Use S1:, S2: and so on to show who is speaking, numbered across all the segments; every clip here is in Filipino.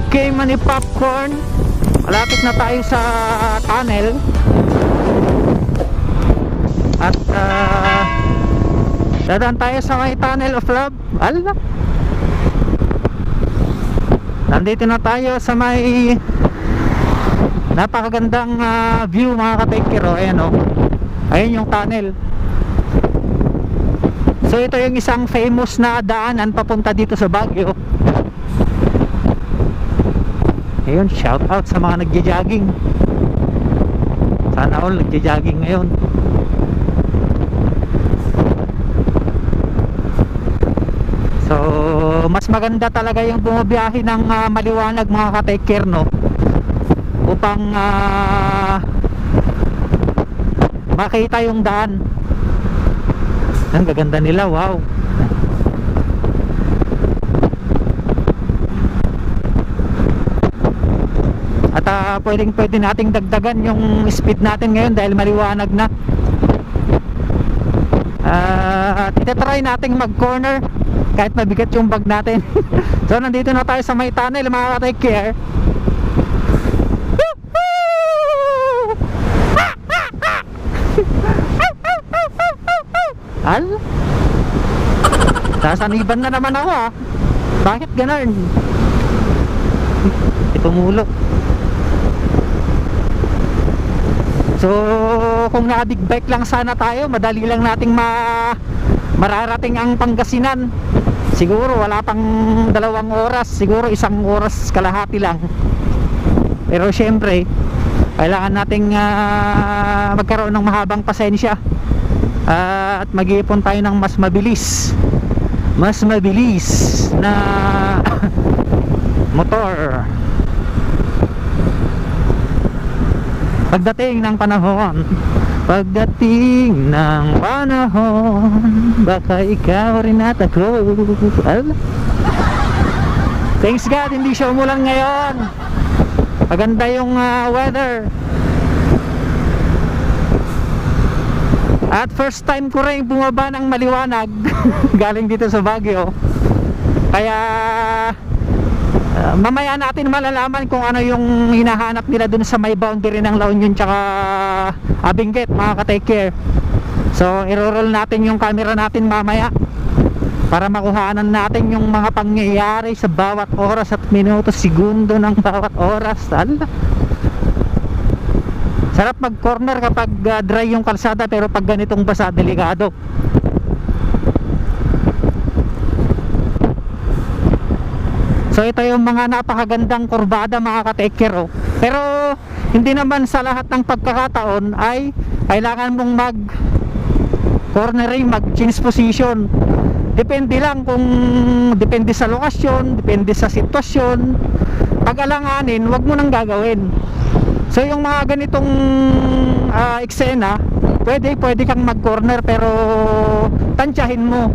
S1: Okay, Manny Popcorn, malapit na tayo sa tunnel. At dadaan tayo sa may Tunnel of Love. Ala, nandito na tayo sa may napakagandang view mga ka-taker. Ayan o, ayun yung tunnel. So ito yung isang famous na daanan papunta dito sa Baguio. Ayun, shout out sa mga nagja-jogging. Sana all nagja-jogging ngayon. So mas maganda talaga yung bumabiyahe ng maliwanag mga ka-take care, no? Upang makita yung daan. Ang gaganda nila, wow. At pwede nating dagdagan yung speed natin ngayon dahil maliwanag na. At itatry nating mag corner kahit mabigat yung bag natin. So nandito na tayo sa may tunnel mga ka-take care. Sasaniban na naman ako Bakit ganun? Tumulog. So kung naka-big bike lang sana tayo, madali lang nating mararating ang Pangasinan. Siguro wala pang 2 oras, siguro 1 oras kalahati lang. Pero syempre kailangan nating magkaroon ng mahabang pasensya at mag-iipon tayo ng mas mabilis na motor pagdating ng panahon. Baka ikaw rin at ako. Thanks God, hindi siya umulan ngayon. Maganda yung weather. At first time ko rin bumaba ng maliwanag galing dito sa Baguio. Kaya mamaya natin malalaman kung ano yung hinahanap nila dun sa may boundary ng La Union tsaka Benguet mga ka-take care. So i-roll natin yung camera natin mamaya para makuhanan natin yung mga pangyayari sa bawat oras at minuto, segundo ng bawat oras. Sarap mag corner kapag dry yung kalsada, pero pag ganitong basa, delikado. So ito yung mga napakagandang kurbada mga ka-take care. Pero hindi naman sa lahat ng pagkakataon ay kailangan mong mag cornering, mag change position. Depende lang depende sa lokasyon, depende sa sitwasyon. Pag alanganin, wag mo nang gagawin. So yung mga ganitong eksena, pwede kang mag corner, pero tansyahin mo,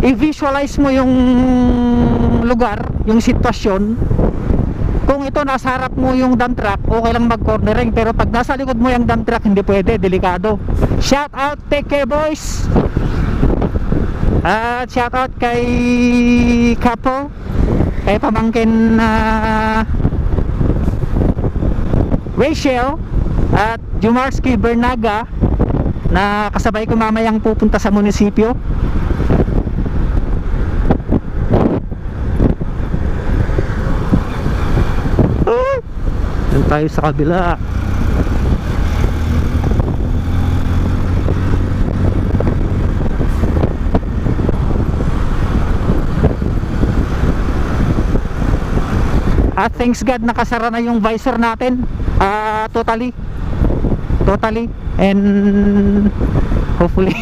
S1: i-visualize mo yung lugar, yung sitwasyon. Kung ito nasa harap mo yung dump truck, okay lang mag cornering, pero pag nasa likod mo yung dump truck, hindi pwede, delikado. Shout out, take care boys. At shout out kay Capo, kay pamangkin Rachel at Jumarski Bernaga na kasabay ko mamayang pupunta sa munisipyo. Doon tayo sa kabila. Thanks God, nakasara na yung visor natin. Totally and hopefully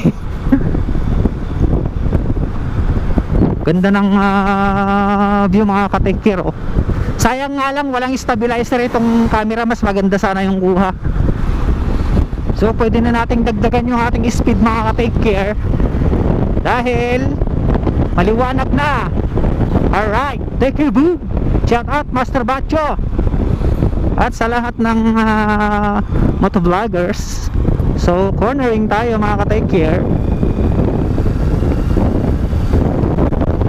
S1: ganda ng view mga ka-take care. Sayang nga lang walang stabilizer itong camera, mas maganda sana yung kuha. So pwede na nating dagdagan yung ating speed mga ka-take care dahil maliwanag na. Alright, take care boom. Shout out Master Bacho at sa lahat ng motovloggers. So cornering tayo mga ka-take care.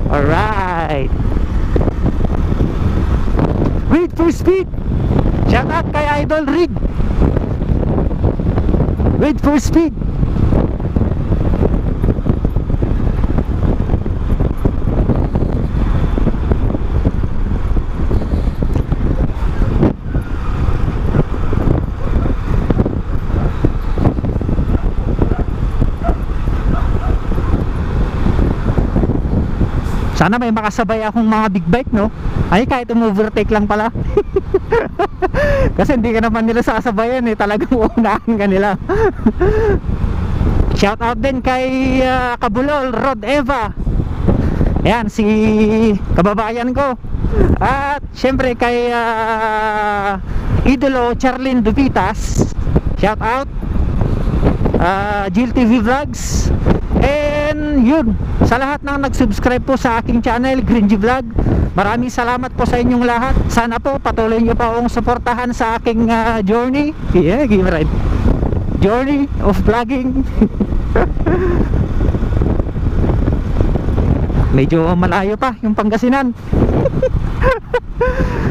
S1: Alright, Read for Speed. Shout out kay Idol Reed. Read for Speed. Sana may makasabay akong mga big bike, no? Ay, kahit overtake lang pala. Kasi hindi ka naman nila sasabayan eh. Talagang uunahan ka nila. Shout out din kay Kabulol, Rod Eva. Ayan, si kababayan ko. At syempre kay Idolo Charlene Dupitas. Shout out. Jill TV Vlogs. And yun, sa lahat ng nag-subscribe po sa aking channel, Green G Vlog, maraming salamat po sa inyong lahat. Sana po patuloy nyo pa akong suportahan sa aking journey. Yeah, game right. Journey of vlogging. Medyo malayo pa yung Pangasinan.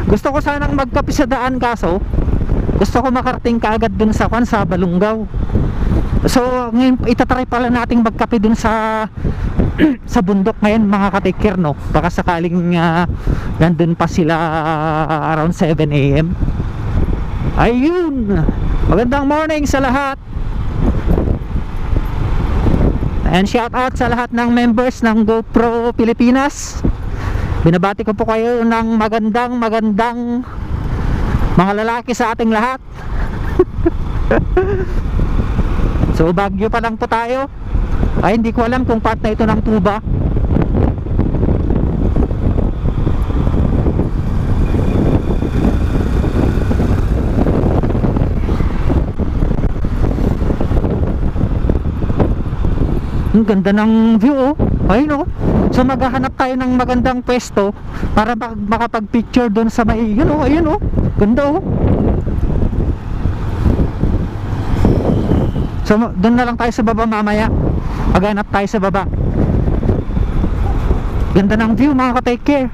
S1: Gusto ko sanang magkape sa daan, kaso gusto ko makarating kaagad dun sa Balungaw. So ngayon itatry pala nating magkape dun sa sa bundok ngayon, mga ka-take care, no? Baka sakaling nandun pa sila around 7 AM. Ayun, magandang morning sa lahat. And shout out sa lahat ng members ng GoPro Pilipinas. Binabati ko po kayo ng magandang mga lalaki sa ating lahat. So Baguio pa lang po tayo. Ay, hindi ko alam kung part na ito ng tuba. Ang ganda ng view, oh. Ayun, oh. So maghahanap tayo ng magandang pwesto para makapag-picture doon sa may, yun, oh, ayun, oh. Ganda, oh. So doon na lang tayo sa baba mamaya. Maghanap tayo sa baba. Ganda ng view, mga ka-take care.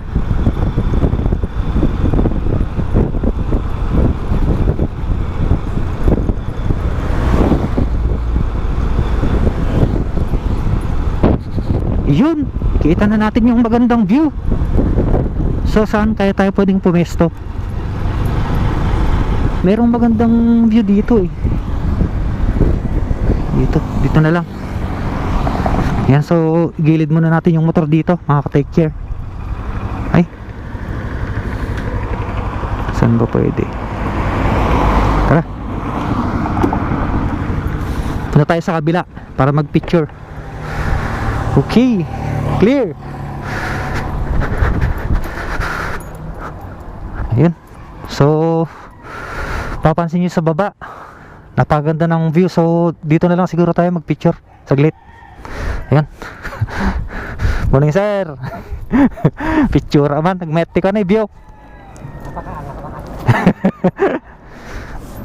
S1: Yun, kita na natin yung magandang view. So saan kaya tayo pwedeng pumesto? Merong magandang view dito eh. Dito na lang. Yan, so gilid muna natin yung motor dito, mga ka-take care. Ay, saan ba pwede? Tara, punta tayo sa kabila para mag picture. Okay, clear. Ayun, so papansin nyo sa baba, napaganda ng view. So dito na lang siguro tayo mag picture saglit. Ayan. Morning sir. Picture aman, nagmete ka na view.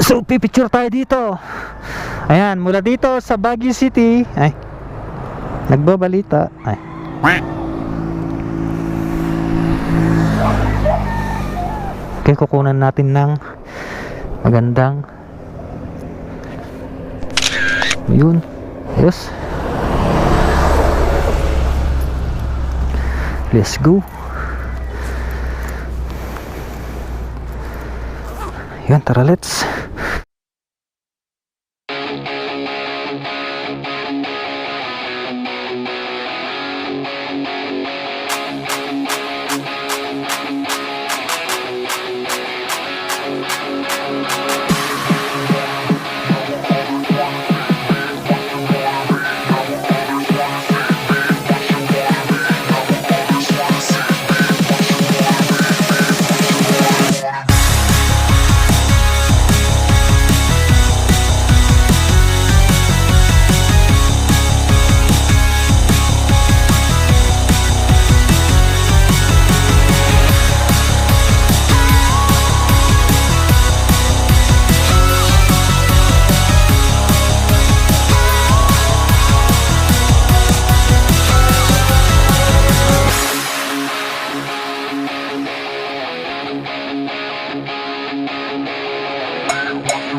S1: So picture tayo dito. Ayan, mula dito sa Baguio City. Ay, nagbabalita. Ay, okay, kukunan natin ng magandang, yun, yes. Let's go. Yan, tara, let's.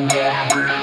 S2: you wanna be